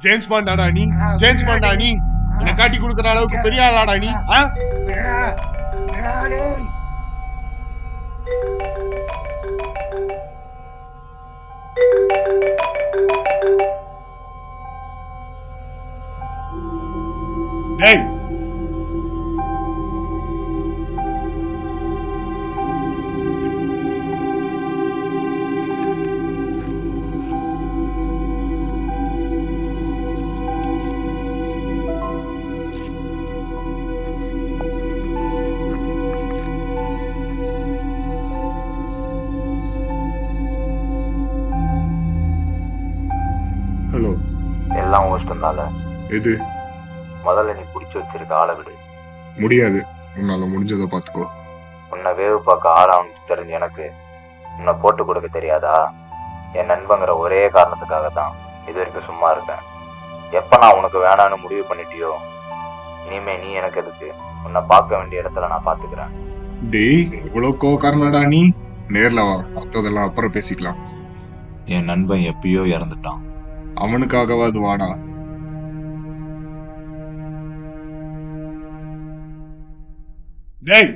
James பாண்டாடா நீ? James Panda நீ? என்ன காட்டி கொடுக்குற அளவுக்கு பெரிய ஆளாடா நீ? டேய் ஹலோ. எல்லாம் ஓஷ்டம்னால எது? முதல்ல நீ பிடிச்சி வச்சிருக்க ஆளை விடு. முடியாது. உன்னால முடிஞ்சதை பாத்துக்கோ. உன்னை வேவு பார்க்க ஆளான்னு தெரிஞ்சு எனக்கு உன்னை போட்டு கொடுக்க தெரியாதா? என் நண்பங்கிற ஒரே காரணத்துக்காக தான் இது வரைக்கும் சும்மா இருக்கேன். எப்ப நான் உனக்கு வேணான்னு முடிவு பண்ணிட்டியோ இனிமே நீ எனக்கு எதுக்கு? உன்னை பார்க்க வேண்டிய இடத்துல நான் பாத்துக்கிறேன். டேய் இவ்வளவு கோவக்காரனடா நீ? நேர்ல வா, மத்ததெல்லாம் அப்புறம் பேசிக்கலாம். என் நண்பன் எப்பயோ இறந்துட்டான். அவனுக்காகவாது வாடா. டேய்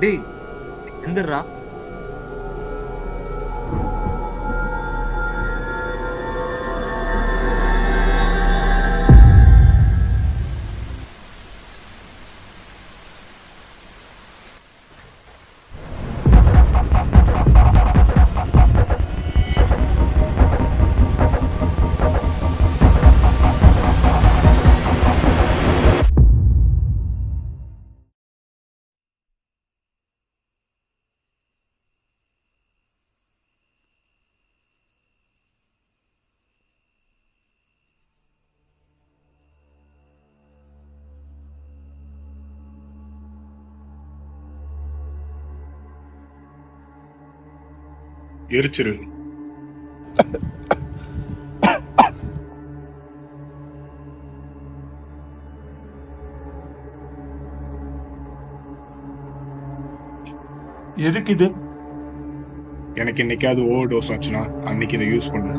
டேய் எந்திரா. எரிச்சிரு. எதுக்கு இது? எனக்கு என்னைக்காவது ஓவர் டோஸ் ஆச்சுன்னா அன்னைக்கு இதை யூஸ் பண்ண.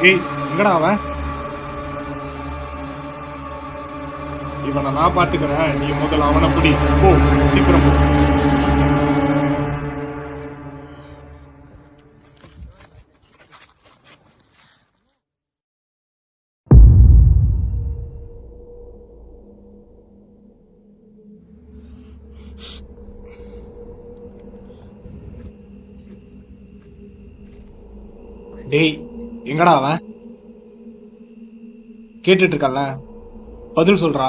ஏய் எங்கடா அவன்? இவனை நான் பாத்துக்கிறேன், நீ முதல்ல அவனை பிடி. போ சீக்கிரம் போ. டேய் எங்கடா அவன்? கேட்டுட்டு இருக்கல, பதில் சொல்றா.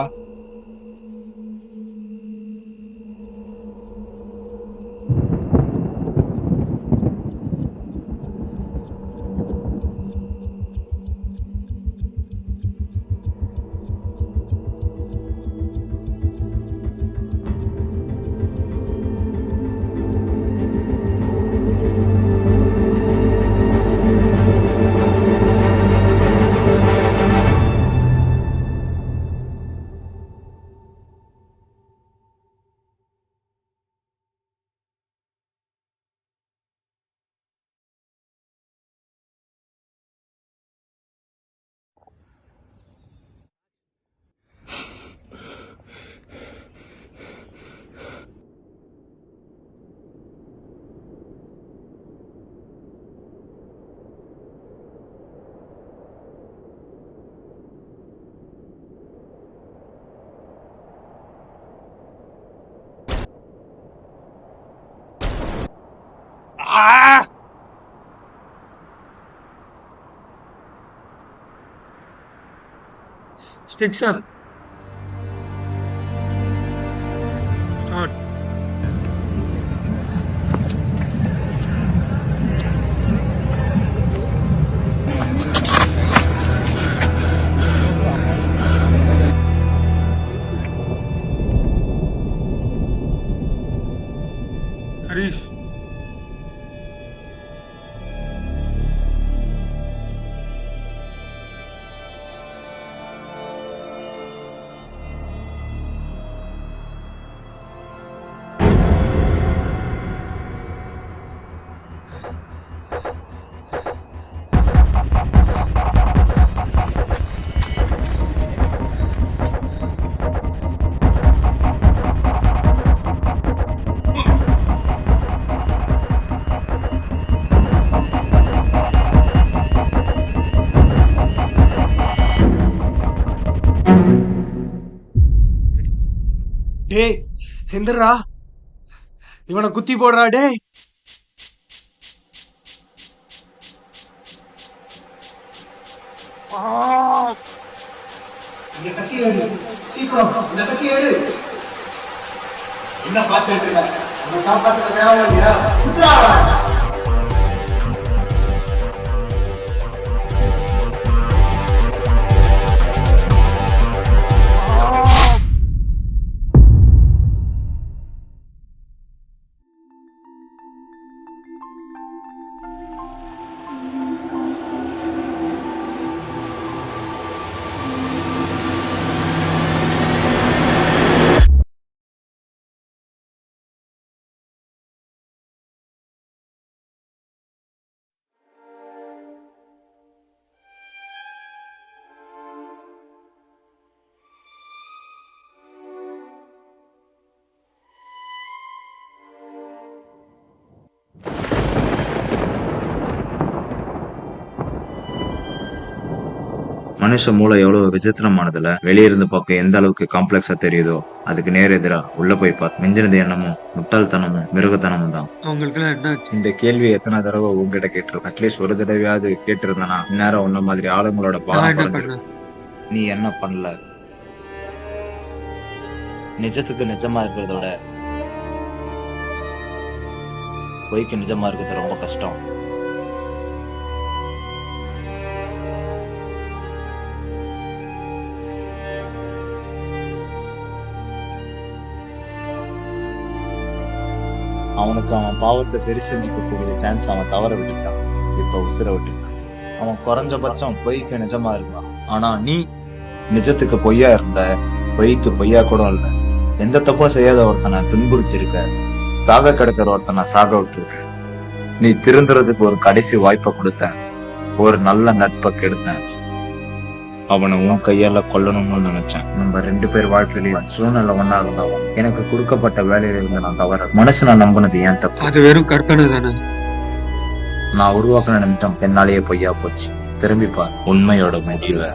Stick, sir. Start. டேய் எந்திரா, இவனை குத்தி போடுறா டேய். என்ன பார்த்துட்டு இருக்க? உன்னை காப்பாத்துற தேவை இல்லையா? குத்துறா அவனை. மனுஷ மூளை எவ்வளவு விசித்திரமானதுல வெளியிருந்து பார்க்க எந்த அளவுக்கு காம்ப்ளெக்ஸா தெரியுதோ அதுக்கு நேர் எதிரா உள்ள போய் பார்த்து மிஞ்சினது என்னமோ முட்டாள்தனமும் மிருகத்தனமும் தான். அவங்களுக்கு எல்லாம் என்ன ஆச்சு? இந்த கேள்வி எத்தனை தடவை உங்ககிட்ட கேட்டிருக்கேன். அட்லீஸ்ட் ஒரு தடவையாவது கேட்டிருந்தனா இந்நேரம் உன்ன மாதிரி ஆளுங்களோட நான் பாடம் என்ன குறைஞ்சிருக்கும். பண்ணேன்? நீ என்ன பண்ணல? நிஜத்துக்கு நிஜமா இருக்கிறத விட பொய்க்கு நிஜமா இருக்கிறது ரொம்ப கஷ்டம். அவனுக்கு அவன் பாவத்தை சரி செஞ்சுக்கக்கூடிய சான்ஸ் அவன் தவற விட்டுட்டான். இப்ப உசுர விட்டுட்டான். அவன் குறைஞ்சபட்சம் பொய்க்கு நிஜமா இருந்தான். ஆனா நீ நிஜத்துக்கு பொய்யா இருந்த, பொய்க்கு பொய்யா கூட இல்ல. எந்த தப்பும் செய்யாத ஒருத்தனை துன்புறுத்தி இருக்க, சாக கிடக்கிற ஒருத்தனை சாக விட்டுருக்க. நீ திருந்துறதுக்கு ஒரு கடைசி வாய்ப்பை கொடுத்த, ஒரு நல்ல நட்பை கெடுத்தேன். அவனை உன் கையால கொல்லணும்னு நினைச்சேன். நம்ம 2 பேர் வாழ்க்கையிலையும் சூழ்நிலை ஒன்னா இருந்தாலும் எனக்கு கொடுக்கப்பட்ட வேலையில இருந்து நான் தவற. மனுஷனை நம்பினது ஏன் தப்பு? அது வெறும் கற்பனை தானே. நான் உருவாக்கின நிமிஷம் என்னாலேயே பொய்யா போச்சு. திரும்பி பார் உண்மையோட முடிவை.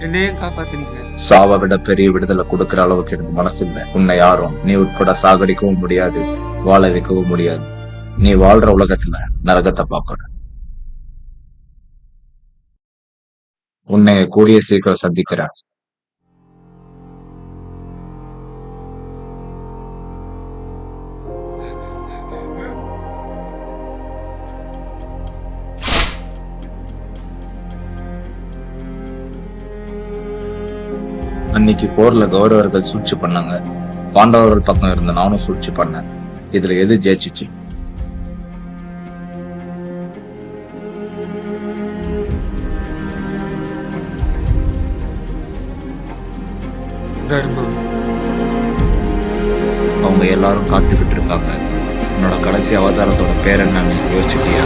என்னையே காப்பாத்துனீங்க. சாவை விட பெரிய விடுதலை கொடுக்கிற அளவுக்கு எனக்கு மனசு இல்லை. உன்னை யாரும் நீ உட்பட சாகடிக்கவும் முடியாது, வாழ வைக்கவும் முடியாது. நீ வாழ்ற உலகத்துல நரகத்தை பார்க்கற. உன்னை கூடிய சீக்கிரம் சந்திக்கிறேன். அன்னைக்கு போர்ல கௌரவர்கள் சூழ்ச்சி பண்ணாங்க. பாண்டவர்கள் பக்கம் இருந்த நானும் சூழ்ச்சி பண்ணேன். இதுல எது ஜெயிச்சிச்சு? தர்மம். அவங்க எல்லாரும் காத்துக்கிட்டு இருக்காங்க. உன்னோட கடைசி அவதாரத்தோட பேர் என்னன்னு யோசிச்சுட்டியா?